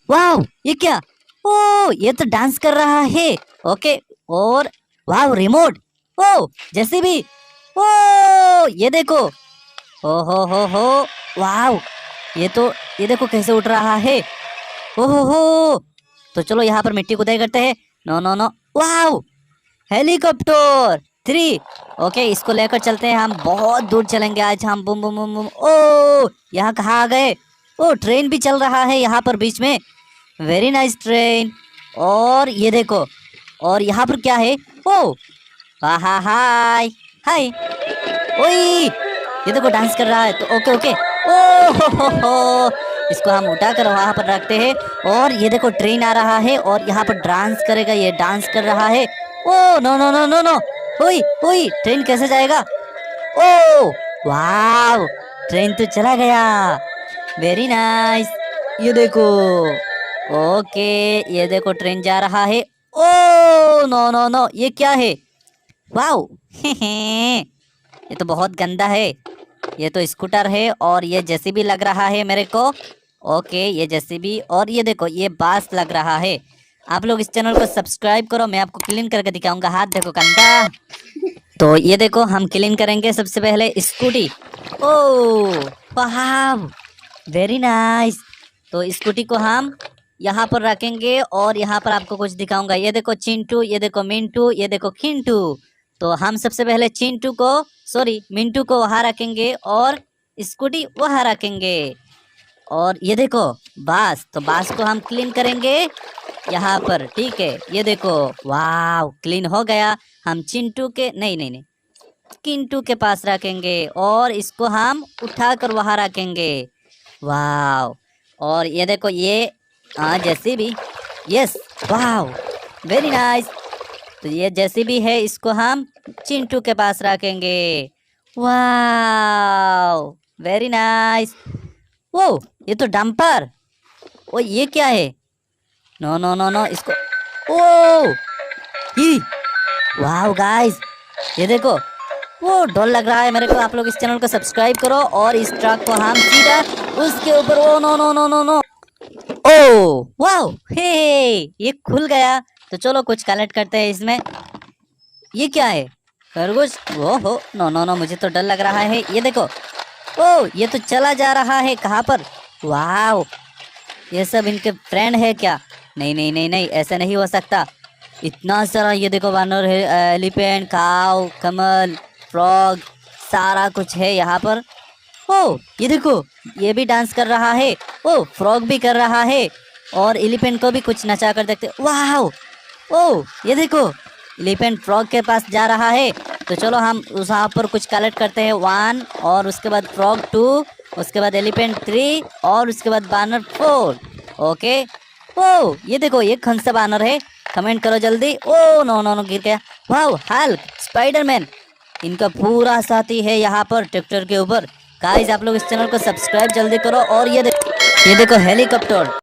वाह, ये क्या? ओ, ये तो डांस कर रहा है। ओके, और वाह, रिमोट। ओ, जैसे भी। ओ, ये देखो। ओ हो, वाह, ये देखो कैसे उठ रहा है। ओ हो। तो चलो यहाँ पर मिट्टी खुदाई करते हैं। नो नो नो, वाह, हेलीकॉप्टर 3। ओके, इसको लेकर चलते हैं, हम बहुत दूर चलेंगे आज हम। बुम बुम बुम बुम। ओ, यहाँ कहाँ आ गए? ओ, ट्रेन भी चल रहा है यहाँ पर बीच में। Very nice train. और ये देखो, और यहाँ पर क्या है? ओ, हा हाय हाय। ओई, ये देखो डांस कर रहा है। तो ओके ओके। ओ हो, इसको हम उठाकर वहां पर रखते हैं। और ये देखो ट्रेन आ रहा है और यहाँ पर डांस करेगा, ये डांस कर रहा है। Oh no no no no no. ओई ओई, ट्रेन कैसे जाएगा? ओ वाव, ट्रेन तो चला गया। Very nice. ये देखो। ओके, ये देखो ट्रेन जा रहा है। ओ नो नो नो, ये क्या है? वाव ये तो बहुत गंदा है। ये तो स्कूटर है और ये जेसीबी लग रहा है मेरे को। ओके, ये जेसीबी, और ये देखो ये बास लग रहा है। आप लोग इस चैनल को सब्सक्राइब करो, मैं आपको क्लीन करके दिखाऊंगा। हाथ देखो गंदा। तो ये देखो, हम क्लीन करेंगे सबसे पहले स्कूटी। ओ वाह, वेरी नाइस। तो स्कूटी को हम यहाँ पर रखेंगे और यहाँ पर आपको कुछ दिखाऊंगा। ये देखो चिंटू, ये देखो मिंटू, ये देखो खिंटू। तो हम सबसे पहले चिंटू को, सॉरी मिंटू को वहाँ रखेंगे और स्कूटी वहाँ रखेंगे। और ये देखो बास, तो बास को हम क्लीन करेंगे यहाँ पर, ठीक है। ये देखो, वाह, क्लीन हो गया। हम चिंटू के, नहीं नहीं नहीं, किंटू के पास रखेंगे और इसको हम उठाकर वहाँ रखेंगे। वाह, और ये देखो ये, हाँ जैसे भी, यस, वाह, वेरी नाइस। तो ये जैसे भी है, इसको हम चिंटू के पास रखेंगे। वाह, वेरी नाइस। वो, ये तो डंपर। ओ, ये क्या है? नो नो नो नो, इसको, ओ, ही, वाह गाइस, ये देखो, वो डर लग रहा है मेरे को। आप लोग इस चैनल को सब्सक्राइब करो और इस ट्रक को हम सीधा उसके ऊपर, oh no no no no no. Oh वाह, हे ये खुल गया। तो चलो कुछ कलेक्ट करते हैं इसमें। ये क्या है? खरगोश? वो हो, नो नो नो, मुझे तो डर लग रहा है। ये देखो, ओ, ये तो चला जा रहा है कहाँ पर? वाह, ये सब इनके फ्रेंड है क्या? नहीं नहीं नहीं नहीं, ऐसा नहीं हो सकता। इतना सारा, ये देखो वानर है, एलिफेंट, काऊ, कमल, फ्रॉग, सारा कुछ है यहाँ पर। ओ, ये देखो, ये भी डांस कर रहा है। ओ, फ्रॉग भी कर रहा है और एलिफेंट को भी कुछ नचा कर देखते। वाह, ओ, ये देखो, एलिफेंट फ्रॉग के पास जा रहा है। तो चलो हम उस वहाँ पर कुछ कलेक्ट करते हैं। 1, और उसके बाद फ्रॉग 2, उसके बाद एलिफेंट 3, और उसके बाद बानर 4। ओके। ओ, ये देखो, ये कौन सा बानर है? कमेंट करो जल्दी। ओ नो नो नो, गिर गया। वाह, हल्क, स्पाइडरमैन, इनका पूरा साथी है यहाँ पर ट्रैक्टर के ऊपर। गाइस, आप लोग इस चैनल को सब्सक्राइब जल्दी करो। और ये देखो हेलीकॉप्टर।